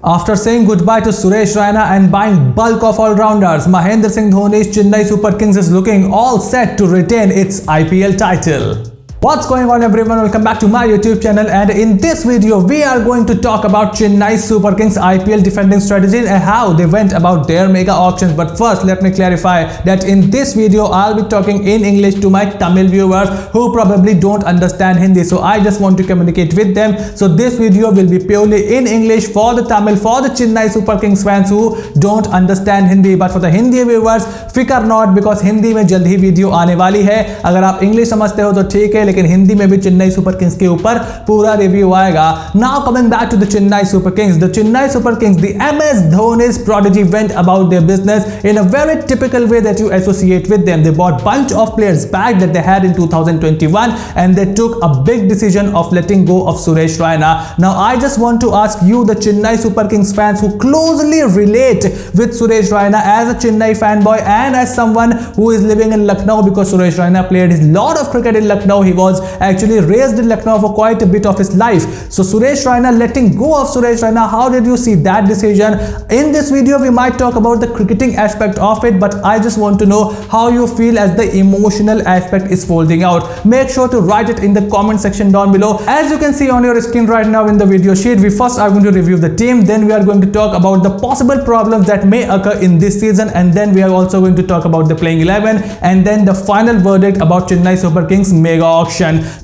After saying goodbye to Suresh Raina and buying bulk of all-rounders, Mahendra Singh Dhoni's Chennai Super Kings is looking all set to retain its IPL title. What's going on everyone, welcome back to my YouTube channel, and in this video we are going to talk about Chennai Super Kings IPL defending strategy and how they went about their mega auctions. But first let me clarify that in this video I'll be talking in English to my Tamil viewers who probably don't understand Hindi, so I just want to communicate with them. So this video will be purely in English for the Tamil, for the Chennai Super Kings fans who don't understand Hindi, but for the Hindi viewers फिकर not, because Hindi में जल्द ही video आने वाली है. अगर आप English समझते हो तो ठीक है, लेकिन हिंदी में भी चेन्नई सुपर किंग्स के ऊपर पूरा रिव्यू आएगा. Now coming back to the Chennai Super Kings, the Chennai Super Kings, the MS Dhoni's prodigy went about their business in a very typical way that you associate with them. They bought bunch of players back that they had in 2021 and they took a big decision of letting go of Suresh Raina. Now I just want to ask you, the Chennai Super Kings fans who closely relate with Suresh Raina as a Chennai fanboy and as someone who is living in Lucknow, because Suresh Raina played his lot of cricket in Lucknow. He was actually raised in Lucknow for quite a bit of his life. So Suresh Raina, letting go of Suresh Raina, how did you see that decision? In this video we might talk about the cricketing aspect of it, but I just want to know how you feel as the emotional aspect is folding out. Make sure to write it in the comment section down below. As you can see on your screen right now in the video sheet, we first are going to review the team, then we are going to talk about the possible problems that may occur in this season, and then we are also going to talk about the playing 11, and then the final verdict about Chennai Super Kings mega auction.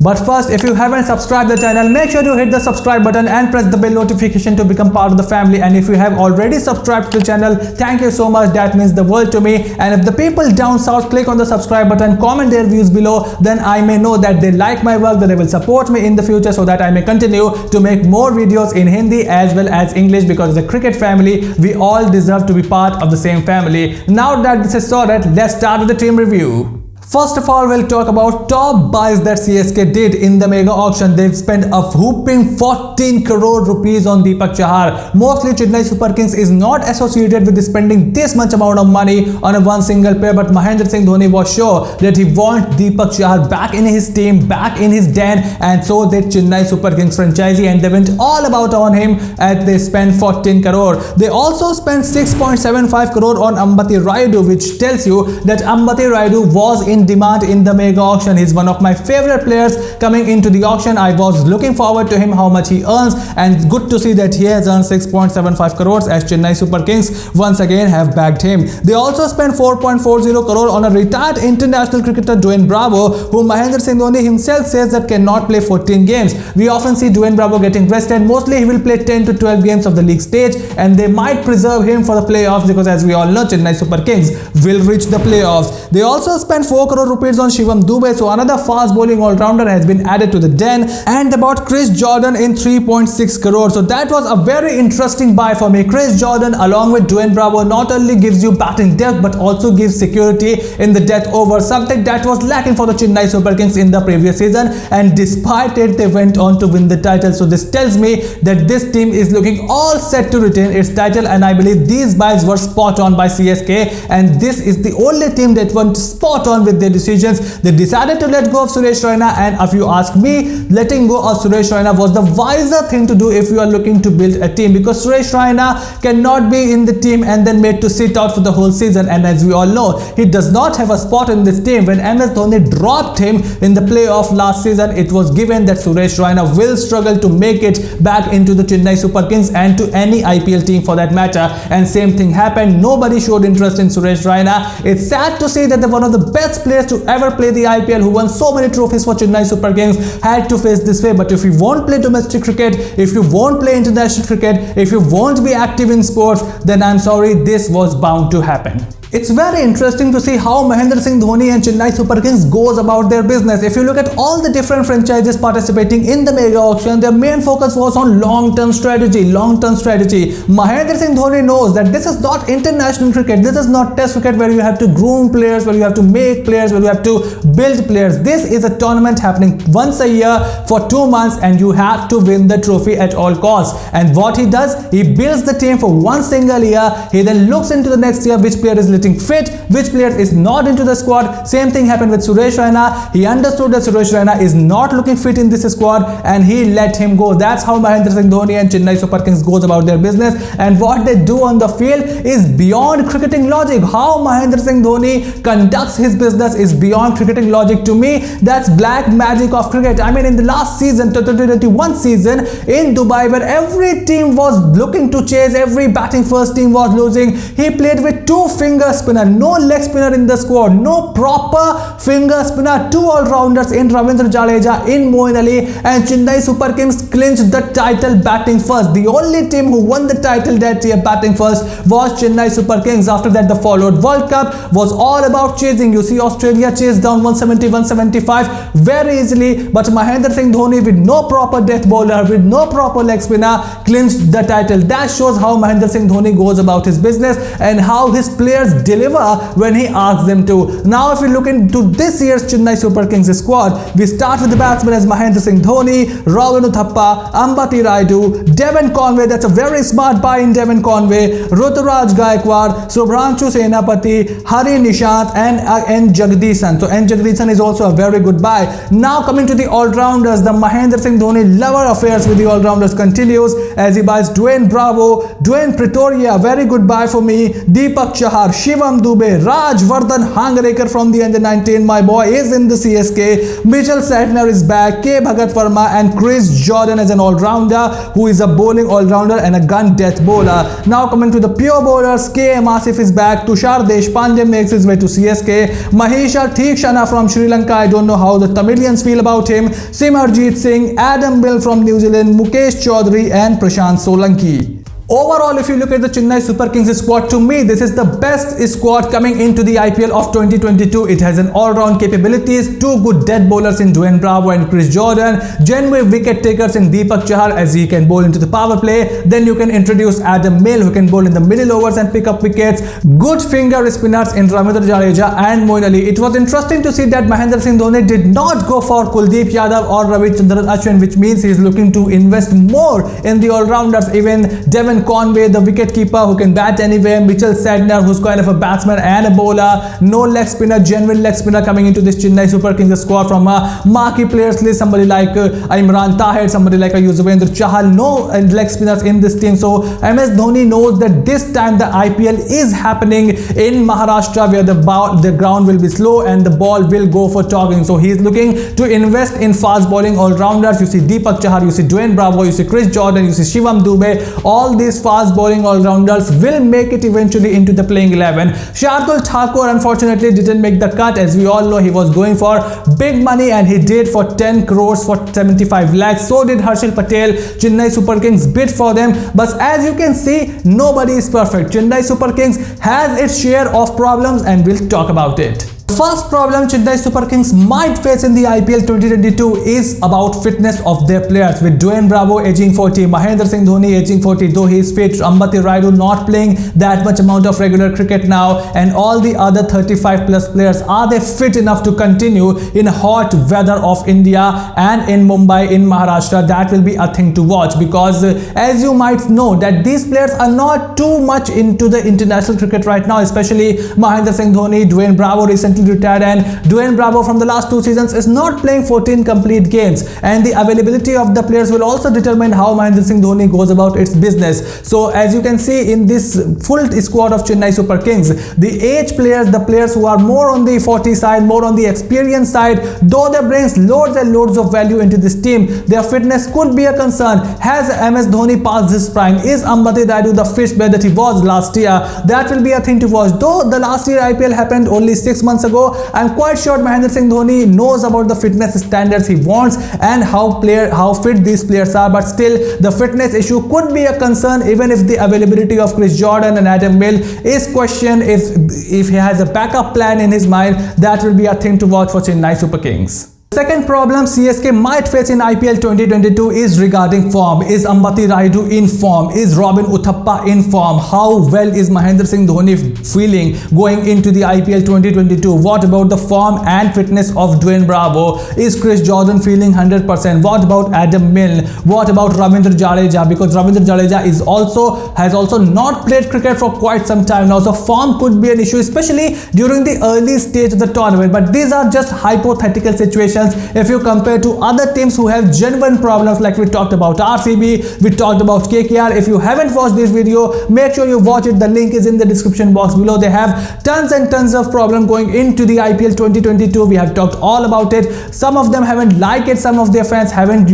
But first, if you haven't subscribed the channel, make sure to hit the subscribe button and press the bell notification to become part of the family. And if you have already subscribed to the channel, thank you so much, that means the world to me. And if the people down south click on the subscribe button, comment their views below, then I may know that they like my work, that they will support me in the future, so that I may continue to make more videos in Hindi as well as English, because as a cricket family we all deserve to be part of the same family. Now that this is sorted, let's start with the team review. First of all, we'll talk about top buys that CSK did in the mega auction. They've spent a whopping 14 crore rupees on Deepak Chahar. Mostly Chennai Super Kings is not associated with spending this much amount of money on a one single player, but Mahendra Singh Dhoni was sure that he wants Deepak Chahar back in his team, back in his den, and so did Chennai Super Kings franchisee, and they went all about on him as they spent 14 crore. They also spent 6.75 crore on Ambati Rayudu, which tells you that Ambati Rayudu was in demand in the mega auction. He's one of my favorite players coming into the auction. I was looking forward to him, how much he earns, and good to see that he has earned 6.75 crores as Chennai Super Kings once again have bagged him. They also spent 4.40 crore on a retired international cricketer Dwayne Bravo, who Mahendra Singh Dhoni himself says that cannot play 14 games. We often see Dwayne Bravo getting rested. Mostly he will play 10 to 12 games of the league stage, and they might preserve him for the playoffs, because as we all know, Chennai Super Kings will reach the playoffs. They also spent 4 crore rupees on Shivam Dube, so another fast bowling all-rounder has been added to the den, and about Chris Jordan in 3.6 crore. So that was a very interesting buy for me. Chris Jordan along with Dwayne Bravo not only gives you batting depth but also gives security in the death over, something that was lacking for the Chennai Super Kings in the previous season, and despite it they went on to win the title. So this tells me that this team is looking all set to retain its title, and I believe these buys were spot on by CSK, and this is the only team that went spot on with their decisions. They decided to let go of Suresh Raina, and if you ask me, letting go of Suresh Raina was the wiser thing to do if you are looking to build a team, because Suresh Raina cannot be in the team and then made to sit out for the whole season, and as we all know, he does not have a spot in this team. When MS Dhoni dropped him in the playoff last season, it was given that Suresh Raina will struggle to make it back into the Chennai Super Kings and to any IPL team for that matter, and same thing happened. Nobody showed interest in Suresh Raina. It's sad to say that one of the best players to ever play the IPL, who won so many trophies for Chennai Super Kings, had to face this way. But if you won't play domestic cricket, if you won't play international cricket, if you won't be active in sports, then I'm sorry, this was bound to happen. It's very interesting to see how Mahendra Singh Dhoni and Chennai Super Kings goes about their business. If you look at all the different franchises participating in the mega auction, their main focus was on long-term strategy. Mahendra Singh Dhoni knows that this is not international cricket. This is not test cricket where you have to groom players, where you have to make players, where you have to build players. This is a tournament happening once a year for 2 months, and you have to win the trophy at all costs. And what he does, he builds the team for one single year. He then looks into the next year which player is getting fit, which player is not into the squad. Same thing happened with Suresh Raina. He understood that Suresh Raina is not looking fit in this squad and he let him go. That's how Mahendra Singh Dhoni and Chennai Super Kings goes about their business, and what they do on the field is beyond cricketing logic. How Mahendra Singh Dhoni conducts his business is beyond cricketing logic. To me, that's black magic of cricket. I mean, in the last season, 2021 season in Dubai, where every team was looking to chase, every batting first team was losing, he played with two finger spinner, no leg spinner in the squad, no proper finger spinner, two all-rounders in Ravindra Jadeja, in Moeen Ali, and Chennai Super Kings clinched the title batting first. The only team who won the title that year batting first was Chennai Super Kings. After that, the followed World Cup was all about chasing. You see Australia chased down 170, 175 very easily, but Mahendra Singh Dhoni, with no proper death bowler, with no proper leg spinner, clinched the title. That shows how Mahendra Singh Dhoni goes about his business and how his players deliver when he asks them to. Now, if we look into this year's Chennai Super Kings squad, we start with the batsmen as Mahendra Singh Dhoni, Rahul Thappa, Ambati Rayudu, Devon Conway. That's a very smart buy in Devon Conway, Ruturaj Gaikwad, Subhranshu Senapati, Hari Nishant, and N. Jagdishan. So N. Jagdishan is also a very good buy. Now coming to the all-rounders, the Mahendra Singh Dhoni lover affairs with the all-rounders continues as he buys Dwayne Bravo, Dwayne Pretoria, very good buy for me, Deepak Chahar, Shivam Dube, Rajvardhan Hangarekar from the under-19, my boy is in the CSK, Mitchell Santner is back, K. Bhagat Verma, and Chris Jordan as an all-rounder who is a bowling all-rounder and a gun death bowler. Now coming to the pure bowlers, K. M. Asif is back, Tushar Deshpande makes his way to CSK, Mahisha Theekshana from Sri Lanka, I don't know how the Tamilians feel about him, Simarjeet Singh, Adam Bill from New Zealand, Mukesh Chaudhary, and Prashant Solanki. Overall, if you look at the Chennai Super Kings squad, to me, this is the best squad coming into the IPL of 2022. It has an all-round capabilities, two good dead bowlers in Dwayne Bravo and Chris Jordan, genuine wicket takers in Deepak Chahar as he can bowl into the power play. Then you can introduce Adam Milne who can bowl in the middle overs and pick up wickets. Good finger spinners in Ravindra Jadeja and Moeen Ali. It was interesting to see that Mahendra Singh Dhoni did not go for Kuldeep Yadav or Ravichandran Ashwin, which means he is looking to invest more in the all-rounders. Even Devon Conway, the wicketkeeper who can bat anywhere, Mitchell Santner, who's kind of a batsman and a bowler, no leg spinner, genuine leg spinner coming into this Chennai Super Kings squad from a marquee players list, somebody like Imran Tahir, somebody like Yuzvendra Chahal, no leg spinners in this team. So MS Dhoni knows that this time the IPL is happening in Maharashtra, where the ground will be slow and the ball will go for jogging. So he is looking to invest in fast bowling all-rounders. You see Deepak Chahar, you see Dwayne Bravo, you see Chris Jordan, you see Shivam Dube. All these fast bowling all-rounders will make it eventually into the playing 11. Shardul Thakur unfortunately didn't make the cut. As we all know, he was going for big money and he did for 10 crores for 75 lakhs. So did Harshal Patel. Chennai Super Kings bid for them. But as you can see, nobody is perfect. Chennai Super Kings has its share of problems and we'll talk about it. First problem Chennai Super Kings might face in the IPL 2022 is about fitness of their players, with Dwayne Bravo aging 40, Mahendra Singh Dhoni aging 40, though he is fit, Ambati Rayudu not playing that much amount of regular cricket now, and all the other 35 plus players, are they fit enough to continue in hot weather of India and in Mumbai, in Maharashtra? That will be a thing to watch, because as you might know that these players are not too much into the international cricket right now, especially Mahendra Singh Dhoni. Dwayne Bravo recently retired, and Dwayne Bravo from the last 2 seasons is not playing 14 complete games, and the availability of the players will also determine how Mahendra Singh Dhoni goes about its business. So as you can see in this full squad of Chennai Super Kings, the age players, the players who are more on the 40 side, more on the experience side, though they brings loads and loads of value into this team, their fitness could be a concern. Has MS Dhoni passed his prime? Is Ambati Rayudu the fish player that he was last year? That will be a thing to watch. Though the last year IPL happened only 6 months ago, I'm quite sure Mahendra Singh Dhoni knows about the fitness standards he wants and how fit these players are, but still the fitness issue could be a concern, even if the availability of Chris Jordan and Adam Milne is questioned. If he has a backup plan in his mind, that will be a thing to watch for Chennai Super Kings. second problem CSK might face in IPL 2022 is regarding form. Is Ambati Rayudu in form? Is Robin Uthappa in form? How well is Mahendra Singh Dhoni feeling going into the IPL 2022? What about the form and fitness of Dwayne Bravo? Is Chris Jordan feeling 100%? What about Adam Milne? What about Ravindra Jadeja? Because Ravindra Jadeja has also not played cricket for quite some time now, so form could be an issue, especially during the early stage of the tournament. But these are just hypothetical situations if you compare to other teams who have genuine problems, like we talked about RCB, we talked about KKR. If you haven't watched this video, make sure you watch it. The link is in the description box below. They have tons and tons of problem going into the IPL 2022. We have talked all about it. Some of them haven't liked it, some of their fans haven't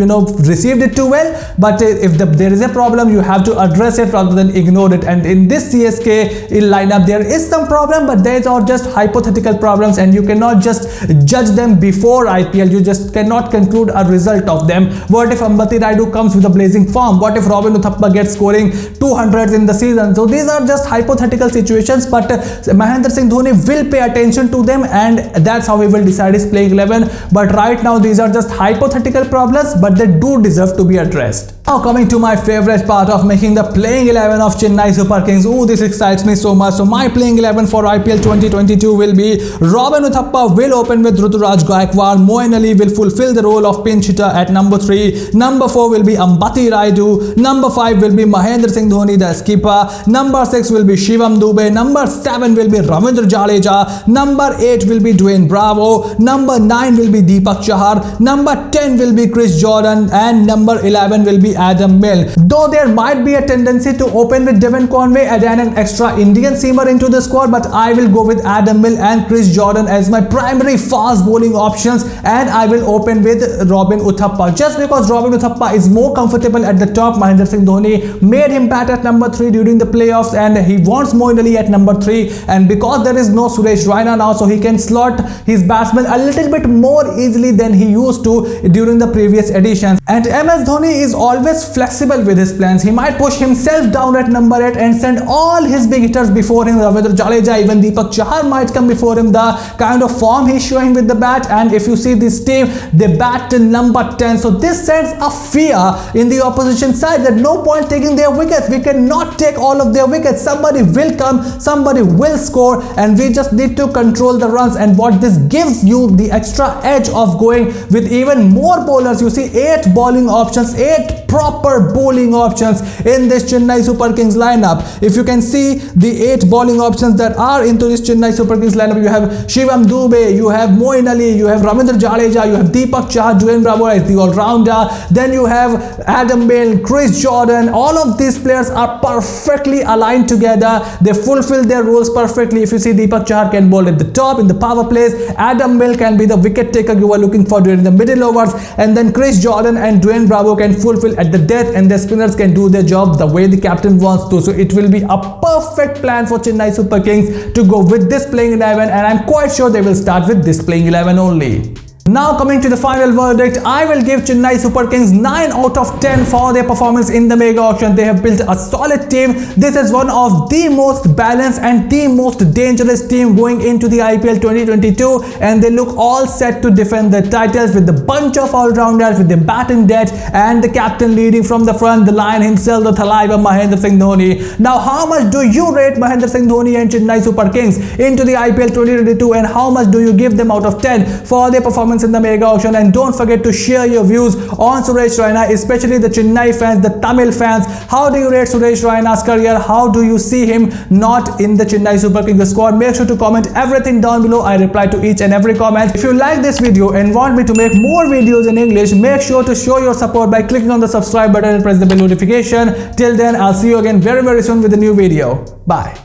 received it too well, but if there is a problem, you have to address it rather than ignore it. And in this CSK lineup, there is some problem, but these are just hypothetical problems and you cannot just judge them before IPL. You just cannot conclude a result of them. What if Ambati Rayudu comes with a blazing form? What if Robin Uthappa gets scoring 200s in the season? So these are just hypothetical situations, but Mahendra Singh Dhoni will pay attention to them, and that's how he will decide his playing 11. But right now these are just hypothetical problems, but they do deserve to be addressed. Now coming to my favorite part of making the playing 11 of Chennai Super Kings. Oh, this excites me so much. So my playing 11 for IPL 2022 will be: Robin Uthappa will open with Ruturaj Gaikwad. Moeen Ali will fulfill the role of pinch hitter at number 3. Number 4 will be Ambati Rayudu. Number 5 will be Mahendra Singh Dhoni, the skipper. Number 6 will be Shivam Dube. Number 7 will be Ravindra Jadeja. Number 8 will be Dwayne Bravo. Number 9 will be Deepak Chahar. Number 10 will be Chris Jordan, and number 11 will be Adam Milne. Though there might be a tendency to open with Devon Conway and an extra Indian seamer into the squad, but I will go with Adam Milne and Chris Jordan as my primary fast bowling options, and I will open with Robin Uthappa just because Robin Uthappa is more comfortable at the top. Mahendra Singh Dhoni made him bat at number 3 during the playoffs, and he wants Moeen Ali at number 3, and because there is no Suresh Raina now, so he can slot his batsmen a little bit more easily than he used to during the previous editions. And MS Dhoni is always flexible with his plans. He might push himself down at number 8 and send all his big hitters before him. Ravindra Jadeja, even Deepak Chahar might come before him. The kind of form he's showing with the bat, and if you see this team, they bat till number 10. So this sends a fear in the opposition side that no point taking their wickets. We cannot take all of their wickets. Somebody will come, somebody will score, and we just need to control the runs. And what this gives you the extra edge of going with even more bowlers. You see 8 bowling options, 8 proper bowling options in this Chennai Super Kings lineup. If you can see the 8 bowling options that are into this Chennai Super Kings lineup, you have Shivam Dube, you have Moeen Ali, you have Ravindra Jadeja, you have Deepak Chahar, Dwayne Bravo as the all-rounder, then you have Adam Milne, Chris Jordan. All of these players are perfectly aligned together. They fulfill their roles perfectly. If you see, Deepak Chahar can bowl at the top in the power plays, Adam Milne can be the wicket taker you are looking for during the middle overs, and then Chris Jordan and Dwayne Bravo can fulfill at the death, and the spinners can do their job the way the captain wants to. So it will be a perfect plan for Chennai Super Kings to go with this playing 11, and I'm quite sure they will start with this playing 11 only. Now coming to the final verdict, I will give Chennai Super Kings 9 out of 10 for their performance in the mega auction. They have built a solid team. This is one of the most balanced and the most dangerous team going into the IPL 2022, and they look all set to defend the titles with the bunch of all-rounders, with the batting depth, and the captain leading from the front, the lion himself, the Thalaiva Mahendra Singh Dhoni. Now how much do you rate Mahendra Singh Dhoni and Chennai Super Kings into the IPL 2022, and how much do you give them out of 10 for their performance in the mega auction? And don't forget to share your views on Suresh Raina, especially the Chennai fans, the Tamil fans. How do you rate Suresh Raina's career? How do you see him not in the Chennai Super Kings squad? Make sure to comment everything down below. I reply to each and every comment. If you like this video and want me to make more videos in English, make sure to show your support by clicking on the subscribe button and press the bell notification. Till then, I'll see you again very soon with a new video. Bye.